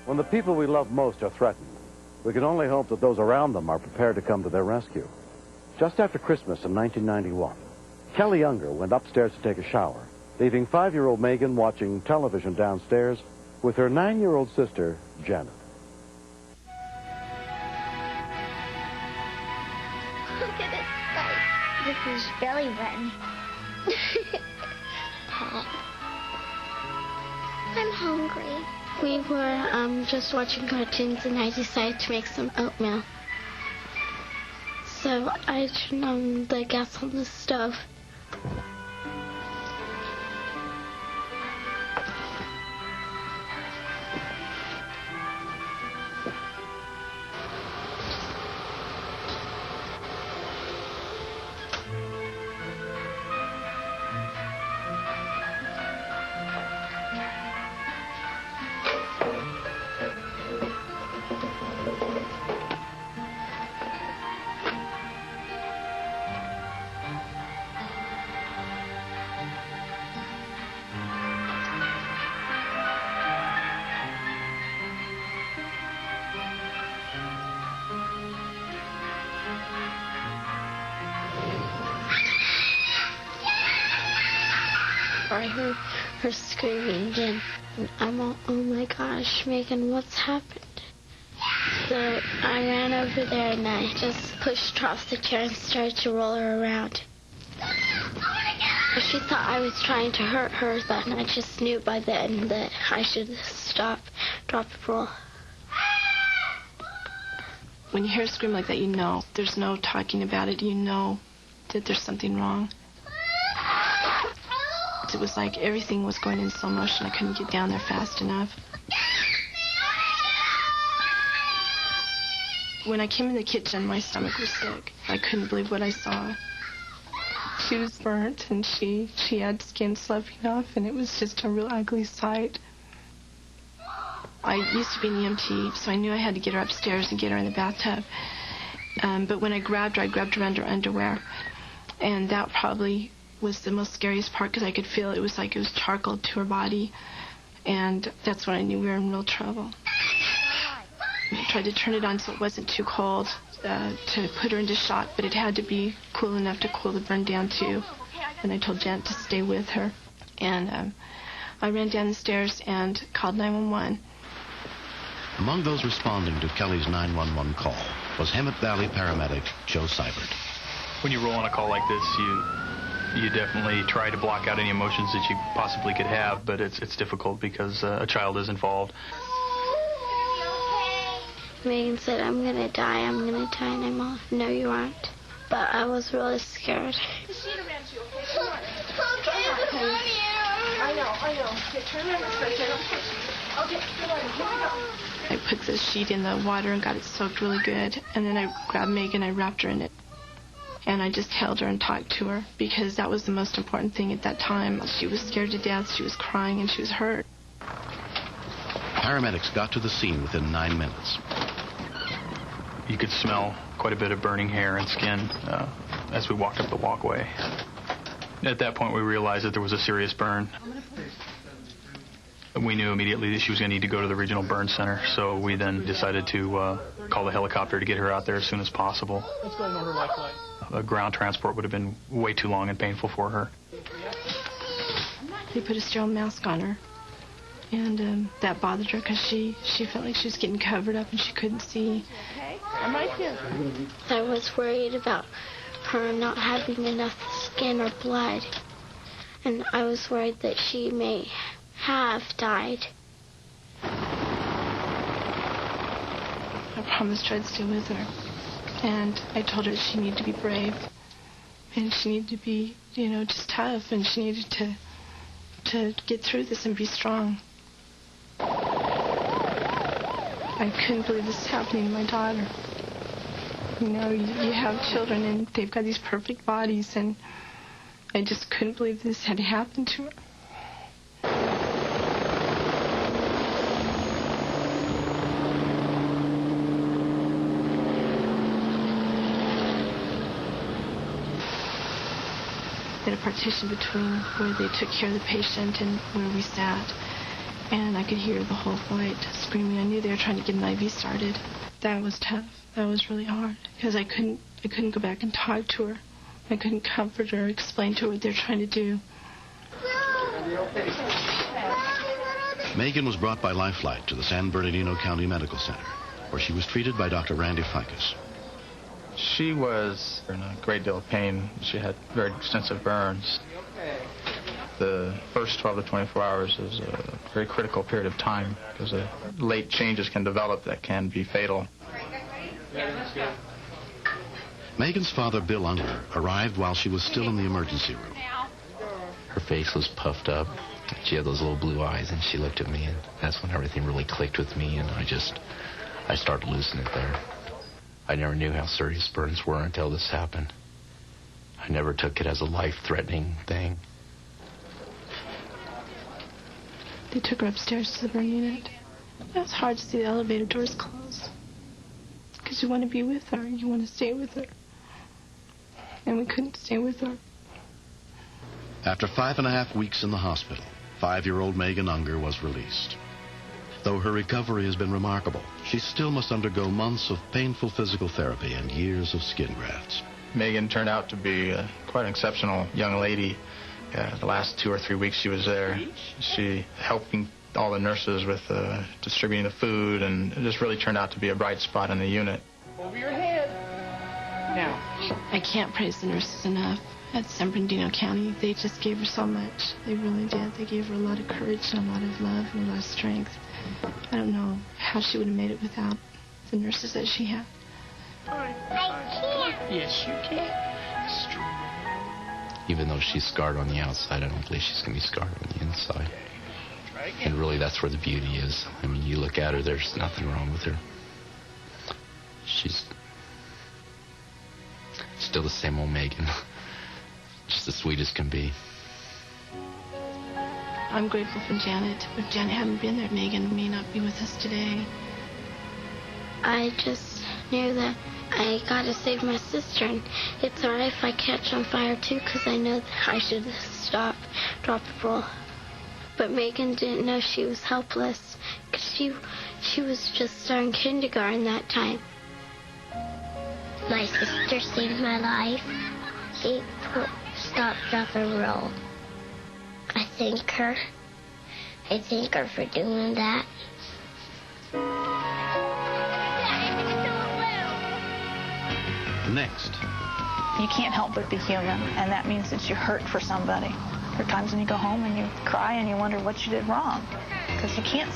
When the people we love most are threatened, we can only hope that those around them are prepared to come to their rescue. Just after Christmas in 1991, Kelly Younger went upstairs to take a shower, leaving 5-year-old Megan watching television downstairs with her 9-year-old sister, Janet. Look at his face. This is belly button. I'm hungry. We were just watching cartoons, and I decided to make some oatmeal. So I turned on the gas on the stove. I heard her screaming again, and I'm all, oh my gosh, Megan, what's happened? So I ran over there and I just pushed her off the chair and started to roll her around. She thought I was trying to hurt her, but I just knew by then that I should stop, drop and roll. When you hear a scream like that, you know there's no talking about it. You know that there's something wrong. It was like everything was going in slow motion. I couldn't get down there fast enough. When I came in the kitchen, my stomach was sick. I couldn't believe what I saw. She was burnt, and she had skin sloughing off, and it was just a real ugly sight. I used to be an EMT, so I knew I had to get her upstairs and get her in the bathtub. But when I grabbed her under underwear, and that probably was the most scariest part because I could feel it was like it was charcoal to her body, and that's when I knew we were in real trouble. I tried to turn it on so it wasn't too cold to put her into shock, but it had to be cool enough to cool the burn down too. And I told Janet to stay with her, and I ran down the stairs and called 911. Among those responding to Kelly's 911 call was Hemet Valley paramedic Joe Seibert. When you roll on a call like this, you definitely try to block out any emotions that you possibly could have, but it's difficult because a child is involved. Megan said, I'm going to die, and I'm all, no, you aren't. But I was really scared. I put the sheet in the water and got it soaked really good, and then I grabbed Megan, I wrapped her in it. And I just held her and talked to her because that was the most important thing at that time. She was scared to death, she was crying, and she was hurt. Paramedics got to the scene within 9 minutes. You could smell quite a bit of burning hair and skin as we walked up the walkway. At that point, we realized that there was a serious burn. We knew immediately that she was going to need to go to the regional burn center, so we then decided to call the helicopter to get her out there as soon as possible. What's going on her lifeline? A ground transport would have been way too long and painful for her. They put a sterile mask on her, and that bothered her because she felt like she was getting covered up and she couldn't see. I'm right here. I was worried about her not having enough skin or blood, and I was worried that she may have died. I promised her I'd stay with her, and I told her she needed to be brave, and she needed to be, just tough, and she needed to get through this and be strong. I couldn't believe this was happening to my daughter. You have children, and they've got these perfect bodies, and I just couldn't believe this had happened to her. They had a partition between where they took care of the patient and where we sat. And I could hear the whole flight screaming. I knew they were trying to get an IV started. That was tough. That was really hard because I couldn't go back and talk to her. I couldn't comfort her, explain to her what they're trying to do. Megan was brought by life flight to the San Bernardino County Medical Center, where she was treated by Dr. Randy Ficus. She was in a great deal of pain. She had very extensive burns. The first 12 to 24 hours is a very critical period of time because late changes can develop that can be fatal. Megan's father, Bill Unger, arrived while she was still in the emergency room. Her face was puffed up. She had those little blue eyes, and she looked at me, and that's when everything really clicked with me, and I started losing it there. I never knew how serious burns were until this happened. I never took it as a life-threatening thing. They took her upstairs to the burn unit. It was hard to see the elevator doors close because you want to be with her. You want to stay with her. And we couldn't stay with her. After 5.5 weeks in the hospital, 5-year-old Megan Unger was released. Though her recovery has been remarkable, she still must undergo months of painful physical therapy and years of skin grafts. Megan turned out to be quite an exceptional young lady. The last 2 or 3 weeks she was there, she helping all the nurses with distributing the food, and it just really turned out to be a bright spot in the unit. Over your head. Now. I can't praise the nurses enough at San Bernardino County. They just gave her so much. They really did. They gave her a lot of courage and a lot of love and a lot of strength. I don't know how she would have made it without the nurses that she had. I can't. Yes, you can. Strong. Even though she's scarred on the outside, I don't believe she's going to be scarred on the inside. And really, that's where the beauty is. I mean, you look at her, there's nothing wrong with her. She's still the same old Megan. Just as sweet as can be. I'm grateful for Janet. If Janet hadn't been there, Megan may not be with us today. I just knew that I gotta save my sister, and it's alright if I catch on fire too, because I know that I should stop, drop the roll. But Megan didn't know she was helpless, because she was just starting kindergarten that time. My sister saved my life. She stopped, drop, and roll. I thank her. I thank her for doing that. Next. You can't help but be human, and that means that you hurt for somebody. There are times when you go home and you cry and you wonder what you did wrong, because you can't